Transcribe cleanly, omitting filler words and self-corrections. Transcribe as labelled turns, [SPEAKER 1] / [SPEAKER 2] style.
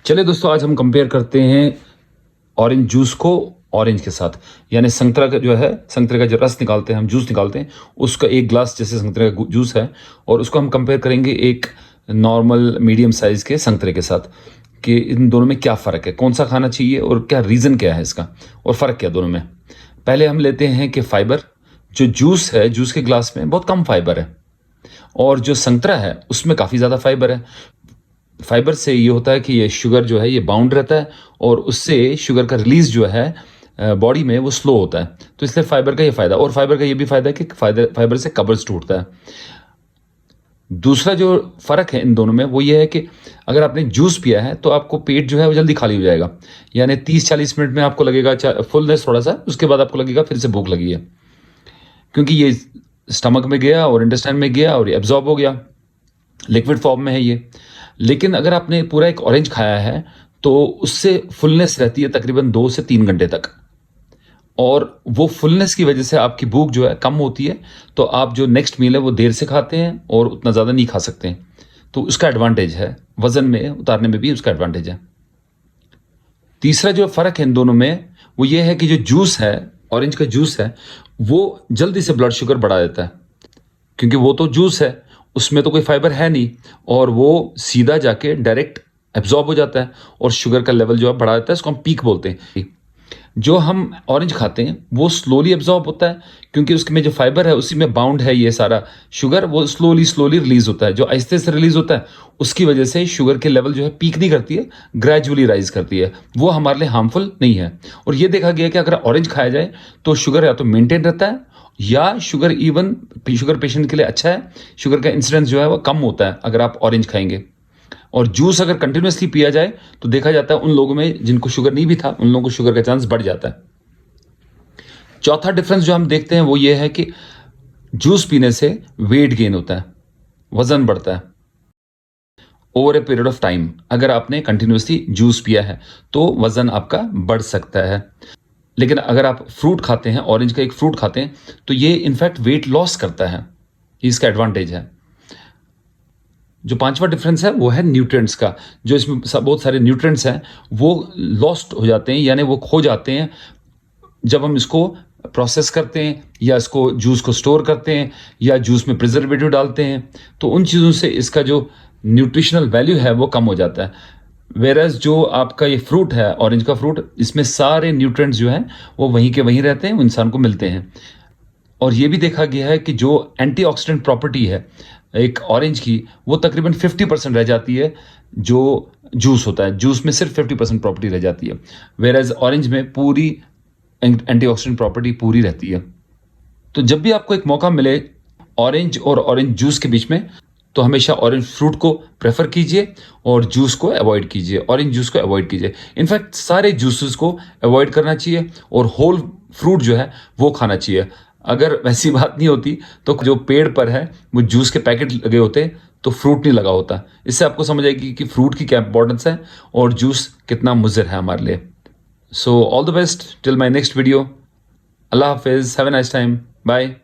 [SPEAKER 1] चलिए दोस्तों, आज हम कंपेयर करते हैं ऑरेंज जूस को ऑरेंज के साथ। यानी संतरा का जो है, संतरे का जो रस निकालते हैं हम, जूस निकालते हैं, उसका एक ग्लास जैसे संतरे का जूस है, और उसको हम कंपेयर करेंगे एक नॉर्मल मीडियम साइज़ के संतरे के साथ, कि इन दोनों में क्या फ़र्क है, कौन सा खाना चाहिए और क्या रीज़न क्या है इसका, और फ़र्क क्या दोनों में। पहले हम लेते हैं कि फ़ाइबर। जो जूस है, जूस के ग्लास में बहुत कम फाइबर है, और जो संतरा है उसमें काफ़ी ज़्यादा फाइबर है। फाइबर से ये होता है कि ये शुगर जो है ये बाउंड रहता है, और उससे शुगर का रिलीज जो है बॉडी में वो स्लो होता है। तो इसलिए फाइबर का ये फ़ायदा, और फाइबर का ये भी फ़ायदा है कि फाइबर से कब्ज़ टूटता है। दूसरा जो फ़र्क है इन दोनों में वो ये है कि अगर आपने जूस पिया है तो आपको पेट जो है वो जल्दी खाली हो जाएगा। यानी 30-40 मिनट में आपको लगेगा फुलनेस थोड़ा सा, उसके बाद आपको लगेगा फिर से भूख लगी है, क्योंकि ये स्टमक में गया और इंटेस्टाइन में गया और ये एब्जॉर्ब हो गया, लिक्विड फॉर्म में है ये। लेकिन अगर आपने पूरा एक ऑरेंज खाया है तो उससे फुलनेस रहती है तकरीबन 2 से 3 घंटे तक, और वो फुलनेस की वजह से आपकी भूख जो है कम होती है, तो आप जो नेक्स्ट मील है वो देर से खाते हैं और उतना ज़्यादा नहीं खा सकते हैं। तो उसका एडवांटेज है, वज़न में उतारने में भी उसका एडवांटेज है। तीसरा जो फ़र्क है इन दोनों में वो ये है कि जो जूस है, ऑरेंज का जूस है, वो जल्दी से ब्लड शुगर बढ़ा देता है, क्योंकि वो तो जूस है, उसमें तो कोई फाइबर है नहीं, और वो सीधा जाके डायरेक्ट एब्जॉर्ब हो जाता है और शुगर का लेवल जो है बढ़ा देता है। इसको हम पीक बोलते हैं। जो हम ऑरेंज खाते हैं वो स्लोली एब्जॉर्ब होता है, क्योंकि उसमें जो फाइबर है उसी में बाउंड है ये सारा शुगर, वो स्लोली स्लोली रिलीज होता है। जो आहिस्ते से रिलीज होता है उसकी वजह से शुगर के लेवल जो है पीक नहीं करती है, ग्रेजुअली राइज करती है। वो हमारे लिए हार्मफुल नहीं है। और ये देखा गया कि अगर ऑरेंज खाया जाए तो शुगर या तो मेंटेन रहता है, या शुगर इवन शुगर पेशेंट के लिए अच्छा है, शुगर का इंसिडेंस जो है वो कम होता है अगर आप ऑरेंज खाएंगे। और जूस अगर कंटिन्यूसली पिया जाए तो देखा जाता है उन लोगों में जिनको शुगर नहीं भी था, उन लोगों को शुगर का चांस बढ़ जाता है। चौथा डिफरेंस जो हम देखते हैं वो ये है कि जूस पीने से वेट गेन होता है, वजन बढ़ता है over a period of time. अगर आपने कंटिन्यूसली जूस पिया है तो वजन आपका बढ़ सकता है। लेकिन अगर आप फ्रूट खाते हैं, ऑरेंज का एक फ्रूट खाते हैं, तो ये इनफैक्ट वेट लॉस करता है। इसका एडवांटेज है। जो पांचवा डिफरेंस है वो है न्यूट्रिएंट्स का। जो इसमें बहुत सारे न्यूट्रिएंट्स हैं वो लॉस्ट हो जाते हैं, यानी वो खो जाते हैं जब हम इसको प्रोसेस करते हैं, या इसको जूस को स्टोर करते हैं, या जूस में प्रिजर्वेटिव डालते हैं। तो उन चीज़ों से इसका जो न्यूट्रिशनल वैल्यू है वो कम हो जाता है। वेरएज जो आपका ये फ्रूट है, ऑरेंज का फ्रूट, इसमें सारे न्यूट्रिएंट्स जो हैं वो वहीं के वहीं रहते हैं, वो इंसान को मिलते हैं। और ये भी देखा गया है कि जो एंटीऑक्सीडेंट प्रॉपर्टी है एक ऑरेंज की, वो तकरीबन 50% रह जाती है। जो जूस होता है, जूस में सिर्फ 50% प्रॉपर्टी रह जाती है, वेयर एज ऑरेंज में पूरी एंटीऑक्सीडेंट प्रॉपर्टी पूरी रहती है। तो जब भी आपको एक मौका मिले ऑरेंज और ऑरेंज जूस के बीच में, तो हमेशा ऑरेंज फ्रूट को प्रेफर कीजिए और जूस को अवॉइड कीजिए, ऑरेंज जूस को अवॉइड कीजिए। इनफैक्ट सारे जूसेस को अवॉइड करना चाहिए, और होल फ्रूट जो है वो खाना चाहिए। अगर वैसी बात नहीं होती तो जो पेड़ पर है वो जूस के पैकेट लगे होते तो फ्रूट नहीं लगा होता। इससे आपको समझ आएगी कि फ्रूट की क्या इंपॉर्टेंस है और जूस कितना मुज़र है हमारे लिए। So all the best till my next video. अल्लाह हाफिज़, have a nice time, bye.